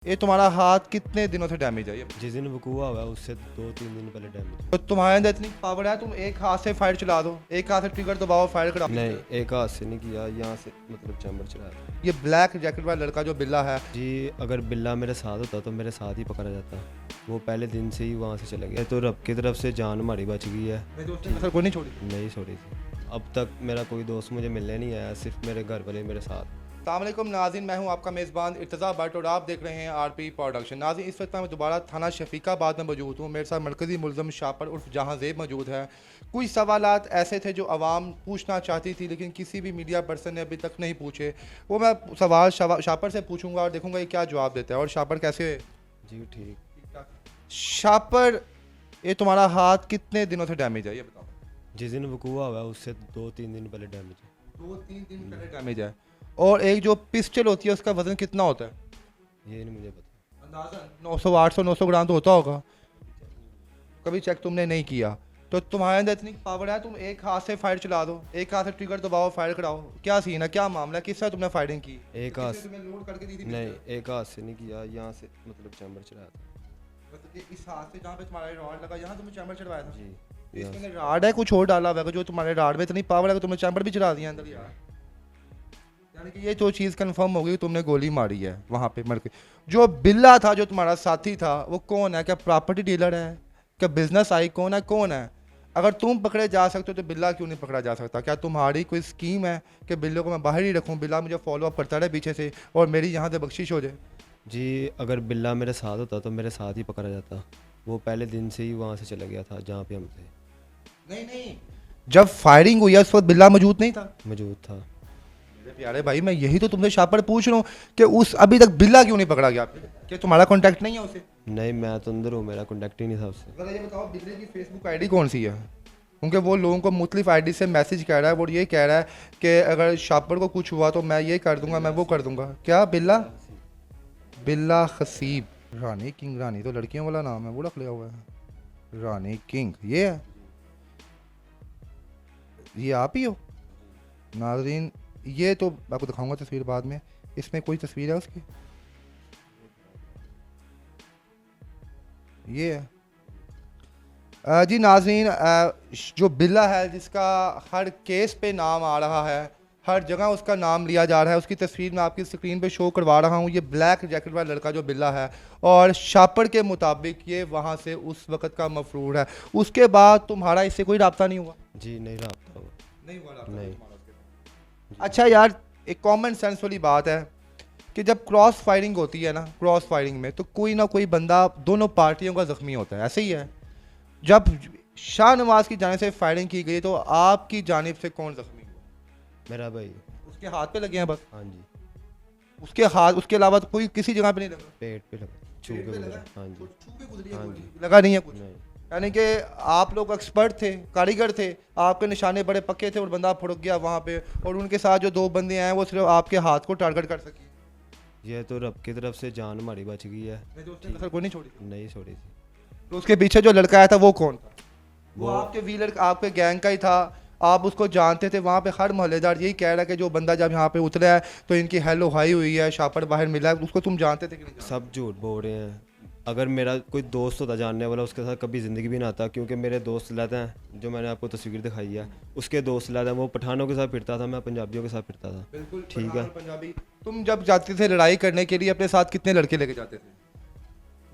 ये तुम्हारा हाथ कितने दिनों से डैमेज है? ये जिस दिन वकूआ हुआ है उससे 2-3 दिन पहले डैमेज। तो तुम्हारे अंदर इतनी पावर है, तुम एक हाथ से फायर चला दो, एक हाथ से ट्रिगर दबाओ, फायर करा। नहीं, एक हाथ से नहीं किया, यहाँ से मतलब चैम्बर चलाया था। ये ब्लैक जैकेट वाला लड़का जो बिल्ला है, जी, अगर बिल्ला मेरे साथ होता तो मेरे साथ ही पकड़ा जाता। वो पहले दिन से ही वहाँ से चला गया। तो रब की तरफ से जान हमारी बच गई है। कोई नहीं छोड़ी। नहीं छोड़ी थी। अब तक मेरा कोई दोस्त मुझे मिलने नहीं आया, सिर्फ मेरे घर वाले मेरे साथ। अस्सलाम वालेकुम नाज़रीन, मैं हूं आपका मेज़बान इर्तज़ा भट्ट और आप देख रहे हैं आरपी प्रोडक्शन। नाज़रीन, इस वक्त मैं दोबारा थाना शफीकाबाद में मौजूद हूं। मेरे साथ मरकज़ी मुलज़म शापर उर्फ जहांज़ेब मौजूद है। कुछ सवालात ऐसे थे जो आवाम पूछना चाहती थी लेकिन किसी भी मीडिया पर्सन ने अभी तक नहीं पूछे। वो मैं सवाल शापर से पूछूंगा और देखूंगा ये क्या जवाब देता है। और शापर कैसे? जी ठीक। शापर, ये तुम्हारा हाथ कितने दिनों से डैमेज है, ये बताओ। जिस दिन वकूआ हुआ है उससे 2-3 दिन पहले डैमेज। 2-3 दिन पहले डैमेज है। और एक जो पिस्टल होती है उसका वजन कितना होता है? ये नहीं मुझे पता। अंदाज़ा 900 800 900 ग्राम तो होता होगा। कभी चेक तुमने नहीं किया? तो तुम्हारे अंदर इतनी पावर है, तुम एक हाथ से फायर चला दो, एक हाथ से ट्रिगर दबाओ, फायर कराओ। क्या सीन है, क्या मामला है, किस तरह तुमने फायरिंग की? एक हाथ किसी ने तुम्हें लोड करके दी थी? नहीं, एक हाथ से नहीं किया, यहाँ से मतलब चैम्बर चलाया था। मतलब कि इस हाथ से जहाँ पे तुम्हारा रॉड लगा, यहाँ तुमने चैम्बर चढ़वाया था? जी। इसमें रॉड है, कुछ और डाला हुआ है जो तुम्हारे रॉड में इतनी पावर है कि तुमने चैम्बर भी चढ़ा दिया अंदर यार। यानी कि ये जो चीज़ कंफर्म हो गई, तुमने गोली मारी है वहाँ पे मर के। जो बिल्ला था, जो तुम्हारा साथी था, वो कौन है? क्या प्रॉपर्टी डीलर है? क्या बिजनेस आई कौन है? कौन है? अगर तुम पकड़े जा सकते हो तो बिल्ला क्यों नहीं पकड़ा जा सकता? क्या तुम्हारी कोई स्कीम है कि बिल्ले को मैं बाहर ही रखूँ, बिल्ला मुझे फॉलो अप करता रहे पीछे से और मेरी यहाँ से बख्शिश हो जाए? जी, अगर बिल्ला मेरे साथ होता तो मेरे साथ ही पकड़ा जाता। वो पहले दिन से ही वहाँ से चला गया था जहाँ पे हम थे। नहीं, जब फायरिंग हुई है उस वक्त बिल्ला मौजूद नहीं था? मौजूद था। मेरे प्यारे भाई, मैं यही तो तुमसे शापर पूछ रहा हूँ कि उस अभी तक बिल्ला क्यों नहीं पकड़ा गया? क्या तुम्हारा कॉन्टैक्ट नहीं है उसे? नहीं, मैं तो अंदर हूँ, मेरा कॉन्टैक्ट ही नहीं था उससे। जरा ये बताओ, बिल्ले की फेसबुक आईडी कौन सी है? क्योंकि वो लोगों को मुख्तलिफ आईडी से मैसेज कह रहा है, वो ये कह रहा है कि अगर शापर को कुछ हुआ तो मैं ये कर दूंगा, मैं वो कर दूंगा। क्या बिल्ला? बिल्ला खसीब। रानी किंग, रानी तो लड़कियों वाला नाम है, वो रख लिया हुआ है रानी किंग। ये है, ये आप ही हो? नाजरीन, ये तो आपको दिखाऊंगा तस्वीर बाद में। इसमें कोई तस्वीर है उसकी? ये है। जी नाज़रीन, जो बिल्ला है जिसका हर केस पे नाम आ रहा है, हर जगह उसका नाम लिया जा रहा है, उसकी तस्वीर मैं आपकी स्क्रीन पे शो करवा रहा हूँ। ये ब्लैक जैकेट वाला लड़का जो बिल्ला है, और शापर के मुताबिक ये वहाँ से उस वक़्त का मफरूर है। उसके बाद तुम्हारा इससे कोई रब्ता नहीं हुआ? जी नहीं, रहा हुआ नहीं हुआ रब्ता नहीं। तुम्हारा? अच्छा यार, एक कॉमन सेंस वाली बात है कि जब क्रॉस फायरिंग होती है ना, क्रॉस फायरिंग में तो कोई ना कोई बंदा दोनों पार्टियों का ज़ख्मी होता है, ऐसे ही है। जब शाहनवाज की जानिब से फायरिंग की गई तो आपकी जानिब से कौन जख्मी हुआ? मेरा भाई। उसके हाथ पे लगे हैं बस? हाँ जी। उसके हाथ, उसके अलावा तो कोई किसी जगह पे नहीं लगा? पेट पे लगा, छू के पेट पे गुजरा। लगा? हाँ जी। कुछ छू के गुजरी है हाँ गोली? जी। लगा नहीं है कुछ? नहीं। यानी कि आप लोग एक्सपर्ट थे, कारीगर थे, आपके निशाने बड़े पक्के थे और बंदा फुड़क गया वहाँ पे, और उनके साथ जो दो बंदे आए वो सिर्फ आपके हाथ को टारगेट कर सके। ये तो रब की तरफ से जान हमारी बच गई है। कोई नहीं छोड़ी? नहीं छोड़ी थी। तो उसके पीछे जो लड़का आया था वो कौन था? वो वो आपके व्हीलर, आपके गैंग का ही था, आप उसको जानते थे? वहाँ पे हर मोहल्लेदार यही कह रहा है कि जो बंदा जब यहाँ पे उतरा है तो इनकी हेलो हाई हुई है, शापर बाहर मिला है, उसको तुम जानते थे कि नहीं जानते? सब झूठ बोल रहे हैं। अगर मेरा कोई दोस्त होता जानने वाला, उसके साथ कभी ज़िंदगी भी ना आता। क्योंकि मेरे दोस्त लाते हैं, जो मैंने आपको तस्वीर दिखाई है, उसके दोस्त लाते हैं, वो पठानों के साथ फिरता था, मैं पंजाबियों के साथ फिरता था। बिल्कुल ठीक है। पंजाबी। तुम जब जाते थे लड़ाई करने के लिए अपने साथ कितने लड़के लेके जाते थे?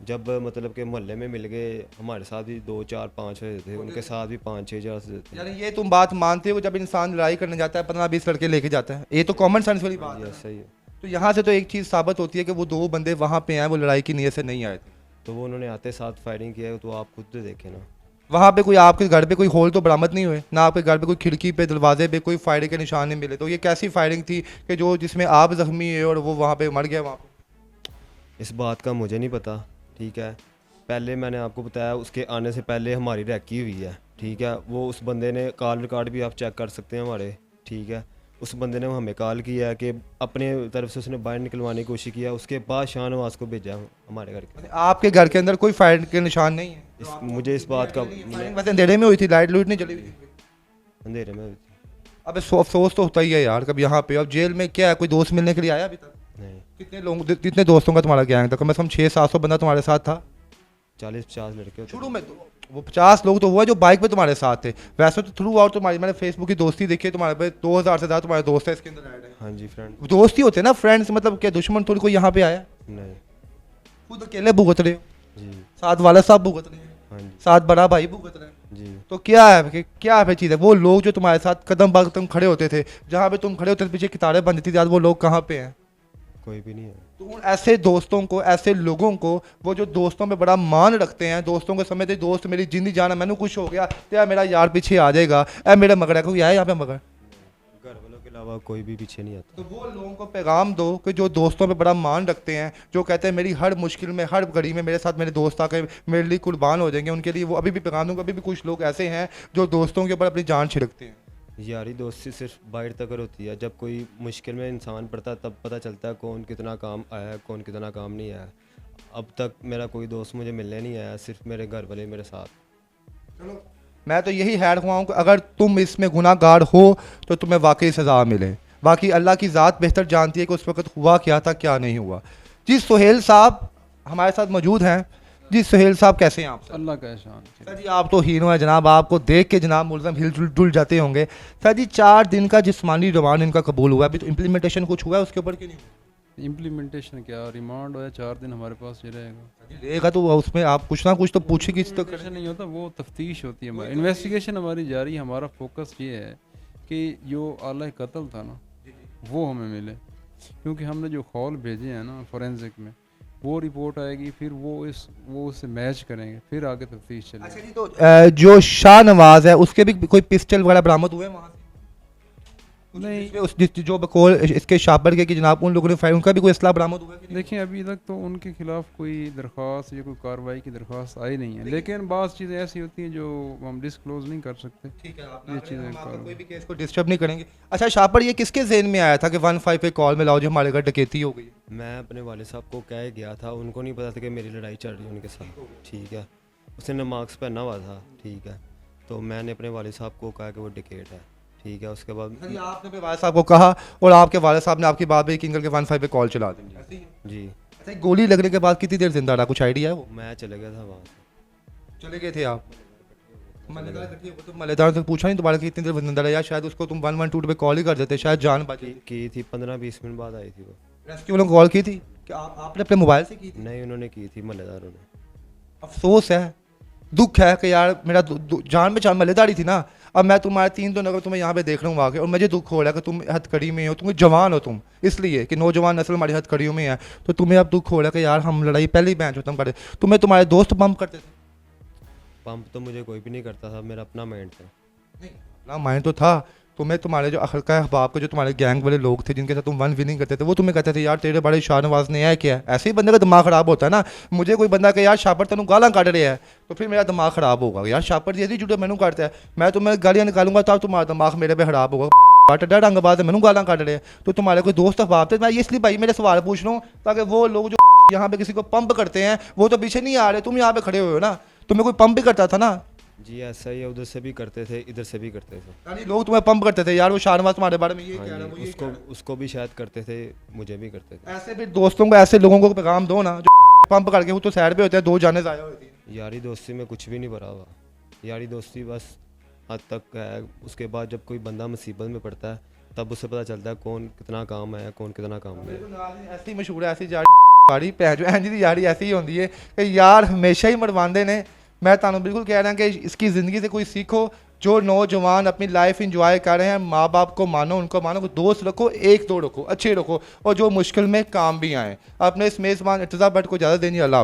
जब मतलब के मोहल्ले में मिल गए, हमारे साथ भी 2 4 5 थे, उनके साथ भी 5 6 थे। यानी ये तुम बात मानते हो जब इंसान लड़ाई करने जाता है 15-20 लड़के लेके जाता है? ये तो कॉमन सेंस वाली बात है। सही है। तो यहाँ से तो एक चीज़ साबित होती है कि वो दो बंदे वहाँ पे आए, वो लड़ाई की नीयत से नहीं आए थे। तो वो उन्होंने आते साथ फायरिंग किया है, तो आप खुद तो देखें ना। वहाँ पे कोई आपके घर पे कोई होल तो बरामद नहीं हुए ना? आपके घर पे कोई खिड़की पे, दरवाजे पे कोई फायरिंग के निशान नहीं मिले? तो ये कैसी फायरिंग थी कि जो जिसमें आप जख्मी हुए और वो वहाँ पे मर गया? वहाँ पे इस बात का मुझे नहीं पता। ठीक है, पहले मैंने आपको बताया, उसके आने से पहले हमारी रैकी हुई है। ठीक है, वो उस बंदे ने कॉल रिकॉर्ड भी आप चेक कर सकते हैं हमारे। ठीक है, उस बंदे ने हमें कॉल किया कि अपने तरफ से उसने बाहर निकलवाने की कोशिश किया, उसके बाद शाहनवाज को भेजा हमारे घर के। आपके घर के अंदर कोई फायर के निशान नहीं है? मुझे इस बात का वैसे अंधेरे में हुई थी, लाइट लूट नहीं जली हुई थी? अंधेरे में हुई थी। अब अफसोस तो होता ही है यार कब यहाँ पे। अब जेल में क्या है, कोई दोस्त मिलने के लिए आया अभी तक? नहीं। कितने लोग कितने दोस्तों का तुम्हारा गैंग था? कम से कम 600-700 बंदा तुम्हारे साथ था 40-50 लड़के होते शुरू में तो? वो 50 लोग तो हुआ जो बाइक पे तुम्हारे साथ थे। वैसे तो थ्रू आउट तुम्हारी मैंने फेसबुक की दोस्ती देखी है, तुम्हारे पे 2000 से ज़्यादा तुम्हारे दोस्त है इसके अंदर ऐड है। हाँ जी फ्रेंड। दोस्ती होते हैं ना फ्रेंड्स, मतलब क्या दुश्मन थोड़ी कोई यहाँ पे आया? नहीं। खुद अकेले भुगत रहे हो, जी। साथ वाला साहब भुगत रहे हैं, हाँ जी। साथ बड़ा भाई भुगत रहे हैं। जी। तो क्या है कि क्या है चीज़ है? वो लोग जो तुम्हारे साथ कदम बा कदम खड़े होते थे, जहाँ पे तुम खड़े होते थे पीछे कितारें बनती थी, आज वो लोग कहाँ पे हैं? कोई भी नहीं है। तो उन ऐसे दोस्तों को, ऐसे लोगों को, वो जो दोस्तों में बड़ा मान रखते हैं, दोस्तों को समझते दोस्त मेरी जिंदगी जाना, मैंने कुछ हो गया तो यार मेरा यार पीछे आ जाएगा, ऐ मेरा मगर है, कोई आया यहाँ पे मगर? घर वालों के अलावा कोई भी पीछे नहीं आता। तो वो लोगों को पैगाम दो कि जो दोस्तों पे बड़ा मान रखते हैं, जो कहते हैं मेरी हर मुश्किल में, हर घड़ी में मेरे साथ मेरे दोस्त आके मेरे लिए कुर्बान हो जाएंगे, उनके लिए वो अभी भी पैगाम दूंगा। अभी भी कुछ लोग ऐसे हैं जो दोस्तों के ऊपर अपनी जान छिड़कते हैं। यारी दोस्ती सिर्फ बाहर तक होती है, जब कोई मुश्किल में इंसान पड़ता है तब पता चलता है कौन कितना काम आया है, कौन कितना काम नहीं आया। अब तक मेरा कोई दोस्त मुझे मिलने नहीं आया, सिर्फ मेरे घर वाले मेरे साथ। चलो मैं तो यही हैर हुआ हूँ कि अगर तुम इसमें गुनाहगार हो तो तुम्हें वाकई सज़ा मिले। बाकी अल्लाह की ज़ात बेहतर जानती है कि उस वक्त हुआ क्या था, क्या नहीं हुआ। जी सुहेल साहब हमारे साथ मौजूद हैं। जी सुहेल साहब कैसे हैं आप? अल्लाह का एहसान। सर जी आप तो हीरो हैं जनाब, आपको देख के जनाब मुल्ज़म हिल जुल जाते होंगे। सर जी 4 दिन का जिस्मानी रिमांड इनका कबूल हुआ, अभी तो इम्प्लीमेंटेशन कुछ हुआ है उसके ऊपर कि नहीं? इम्प्लीमेंटेशन क्या, रिमांड होया 4 दिन हमारे पास ये रहेगा। रहेगा तो उसमें आप कुछ ना कुछ तो पूछेगी तो इन्वेस्टिगेशन नहीं होता, वो तफ्तीश होती है हमारी। इन्वेस्टिगेशन हमारी जारी है। हमारा फोकस ये है कि जो आला कत्ल था ना वो हमें मिले, क्योंकि हमने जो खौल भेजे हैं ना फोरेंसिक में, वो रिपोर्ट आएगी, फिर वो उससे मैच करेंगे, फिर आगे तफ्तीश अच्छा चलेगी। जी तो जो शाहनवाज है उसके भी कोई पिस्टल वगैरह बरामद हुए वहाँ से? नहीं जिसमें जो बकौल इसके शापर के कि जनाब उन लोगों ने फायर, उनका भी कोई असला बरामद हुआ कि नहीं? देखिए अभी तक तो उनके खिलाफ कोई दरख्वास्त या कोई कार्रवाई की दरख्वास्त आई नहीं है, लेकिन बाज़ चीज़ें ऐसी होती हैं जो हम डिस्क्लोज नहीं कर सकते। ठीक है, ये चीज़ें हम आपका करो। कोई भी केस को डिस्टर्ब नहीं करेंगे। अच्छा शापर ये किसके ज़हन में आया था कि 15 पे कॉल में लाओ जो हमारे घर डकैती हो गई? मैं अपने वाले साहब को कह गया था, उनको नहीं पता था कि मेरी लड़ाई चल रही है उनके साथ। ठीक है, उसने मास्क पहना हुआ था। ठीक है, तो मैंने अपने वाले साहब को कहा कि वो डिकेट है। ठीक है, उसके बाद जी आपने अपने वाले साहब को कहा और आपके वाले साहब ने आपकी बात पे यकीन करके 15 पे कॉल चला दी? ऐसे ही है? जी अच्छा गोली लगने के बाद कितनी देर जिंदा रहा, कुछ आइडिया है वो? मैं चले गया था वहाँ से। चले गए थे आप? तो मलेदार से पूछा नहीं दोबारा कि कितनी देर जिंदा रहा? या शायद उसको तुम 112 पे कॉल ही कर देते, शायद जान बची। की थी 15-20 मिनट बाद आई थी वो। रेस्क्यू वालों को कॉल की थी कि आपने अपने मोबाइल से की थी? नहीं, उन्होंने की थी मलेदारों ने। अफसोस है, दुख है कि यार मेरा जान में जान मलेदारी थी ना। अब मैं तुम्हारे 3 दिन अगर तुम्हें यहाँ पे देख रहा हूँ आके, और मुझे दुख हो रहा है कि तुम हथकड़ी में हो, तुम जवान हो, तुम इसलिए कि नौजवान नस्ल हमारी हथकड़ियों में है, तो तुम्हें अब दुख हो रहा है कि यार हम लड़ाई पहले ही बैंच खत्म कर दे। तुम्हें तुम्हारे दोस्त बम्प करते थे? पंप तो मुझे कोई भी नहीं करता था, मेरा अपना माइंड था। ना माइंड तो था तुम्हें, तुम्हारे जो हल्का अहबाब के जो तुम्हारे गैंग वाले लोग थे जिनके साथ तुम वन विनिंग करते थे, वो तुम्हें कहते थे यार तेरे बड़े शाहनवाज ने है क्या? ऐसे ही बंदे का दिमाग खराब होता है ना। मुझे कोई बंदा कहे यार शापर तेनू गालां काट रहे है तो फिर मेरा दिमाग खराब होगा, यार शापर यदि जुड़े मैनू काटता है, मैं तुम्हें गालियाँ निकालूंगा तब तुम्हारा दिमाग मेरे पे खराब होगा। डा रंग बात है मैनू गालां काट रहे हैं, तो तुम्हारे कोई दोस्त अहबाब थे? मैं ये इसलिए भाई मेरे सवाल पूछ रहा हूँ ताकि वो लोग जो यहाँ पे किसी को पंप करते हैं वो तो पीछे नहीं आ रहे, तुम यहाँ पे खड़े हुए हो ना, तुम्हें कोई पंप भी करता था ना। जी ऐसा ही है, उधर से भी करते थे, इधर से भी करते थे। यानी लोग तुम्हें पंप करते थे यार वो शाहनवाज तुम्हारे बारे में ये कह हाँ रहा है, जी, वो ये कह रहा उसको भी शायद करते थे, मुझे भी करते थे। है। ऐसे भी दोस्तों को, ऐसे लोगों को पैगाम दो ना जो पंप करके वो तो साइड पे होते हैं, 2 जाने ज़ाया होती हैं। यारी दोस्ती में कुछ भी नहीं भरा हुआ, यारी दोस्ती बस हद तक है। उसके बाद जब कोई बंदा मुसीबत में पड़ता है तब उसे पता चलता है कौन कितना काम है, कौन कितना काम नहीं है। ऐसी मशहूर है, ऐसी यारी पैंच इंज दी यारी ऐसी ही होती है कि यार हमेशा ही मरवाते ने। मैं तुहानू बिल्कुल कह रहा कि इसकी ज़िंदगी से कोई सीखो। जो नौजवान अपनी लाइफ इंजॉय कर रहे हैं, माँ बाप को मानो, उनको मानो, दोस्त रखो, 1-2 रखो, अच्छे रखो, और जो मुश्किल में काम भी आए। अपने इस मेज़बान इर्तज़ा भट्ट को ज़्यादा देनी। अल्लाह।